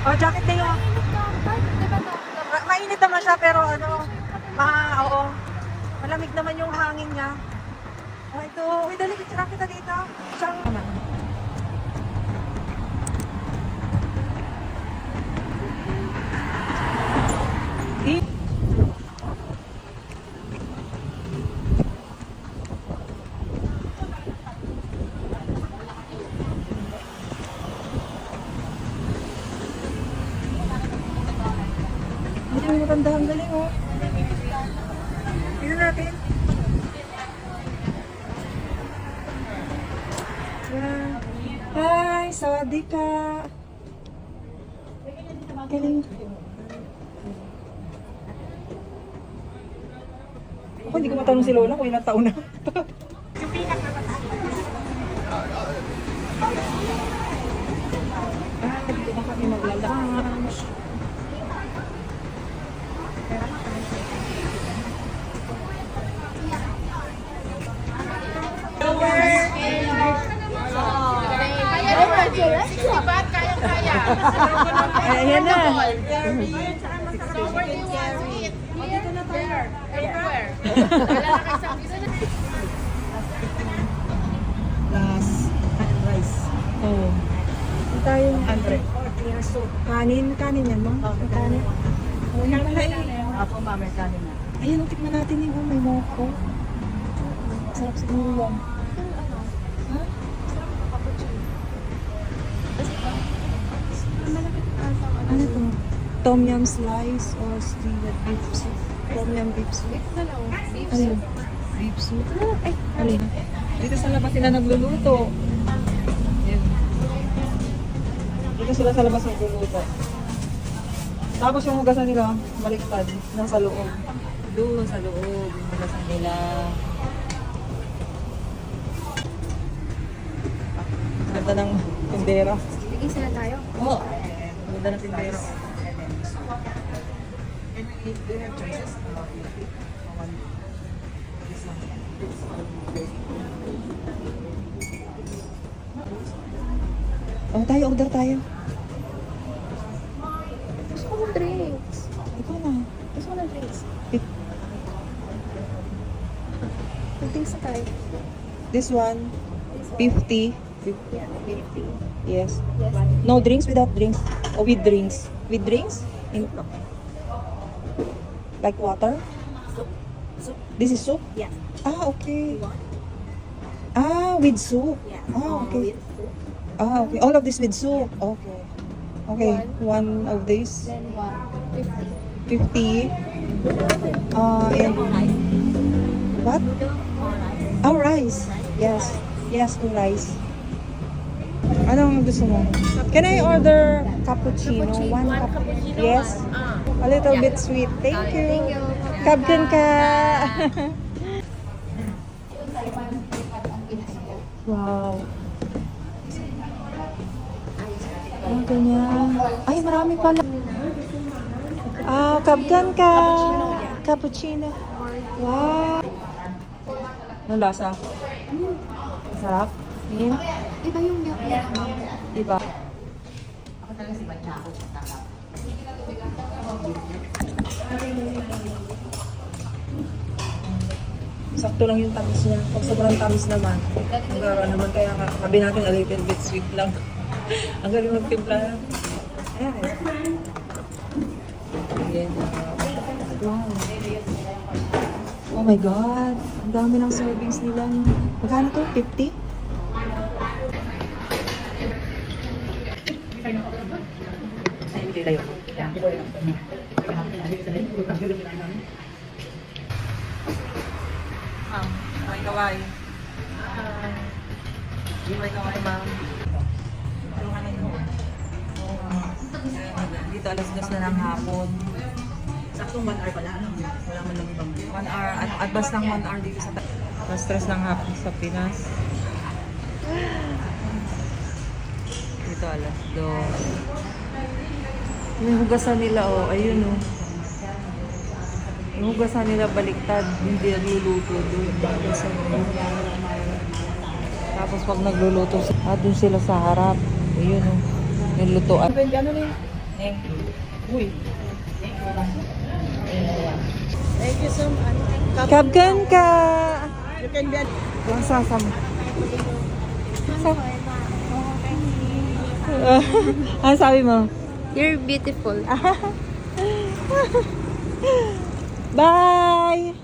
Oh, jacket na yun. Mainit naman siya, pero ano, oo. Malamig naman yung hangin niya. Oh, ito. Uy, dali, picture kita dito. Siyang naman. Hindi mo maganda. Ang galing, oh. Tignan natin. Yan. Hi, sawadee ka. Galing. Ako, hindi ko matanong si Lola kung ilang taon na. Dito na kami maglalunch. Ayan na. Last rice. Oh. Tayo Andre. Kanin yan, ma'am. Kanin. Ako, mama, kanin na. Ayun, tikman natin yung may moko. Sarap sa ulam. Ano to? Tom yum slice or steamed beef soup? Tom yum beef soup? Ano yun? Beef soup? Ay, ano yun? Dito sa labas sila nagluluto. Yan. Dito sila sa labas nagluluto. Tapos yung hugasan nila, baliktad, nasa loob. Doon sa loob, yung magasan nila. Ganda ng tindera. Isa na tayo. Oo. Ganda ng tindera. Oh, tayo, order tayo. Gusto ko ng drinks. Ikaw na. Gusto ko ng drinks. It- Mag-drinks na tayo. This one, 50. Yeah, 50. Yes. Yes. No drinks, without drinks. Or with drinks. With drinks? In, like water? Soup. This is soup? Yeah. Ah, okay. You want? Ah, with soup. Yeah. Ah, okay. With soup. Ah, okay. All of this with soup. Okay. Okay. One of these. Then one. 50. 50. And Rice. what? Noodle or rice? Oh, rice. Yes. Yes, two rice. Anong gusto mo? Can I order cappuccino? One cappuccino. Yes. A little bit sweet. Thank you. Thank you. Kabden ka. Wow. Oh, ganyan. Ay, marami pala. Ah, kabden ka. Cappuccino. Wow. Anong lasa? Sarap? Tingin? Iba yung milk niya. Diba? Ako talaga si Bachako. Sakto lang yung tamis niya. Pag sobrang tamis naman, magkakaroon naman kaya kabi natin a little bit sweet lang. Ang galing magtimpla. Ayan. Ayan. Wow. Oh my God. Ang dami ng servings nila. Magkano to? 50? Tayo. Ma'am, may kaway. May kaway, ma'am. Dito alas 2 na ng hapon. Saktong 1 hour pala. Wala man lang ibang. 1 hour, advance ng 1 hour dito sa alas 3 ng hapon sa Pinas. Dito alas 2. Yung hugasan nila, oh, ayun, oh. Yung hugasan nila baliktad, hindi nagluluto doon. Tapos pag nagluluto, doon sila sa harap. Ayun, oh. Yung lutuan. Ano na Thank you. Uy. Thank you so much. Kabgan ka. You can be Ang sasam. Ano sabi mo? You're beautiful. Bye!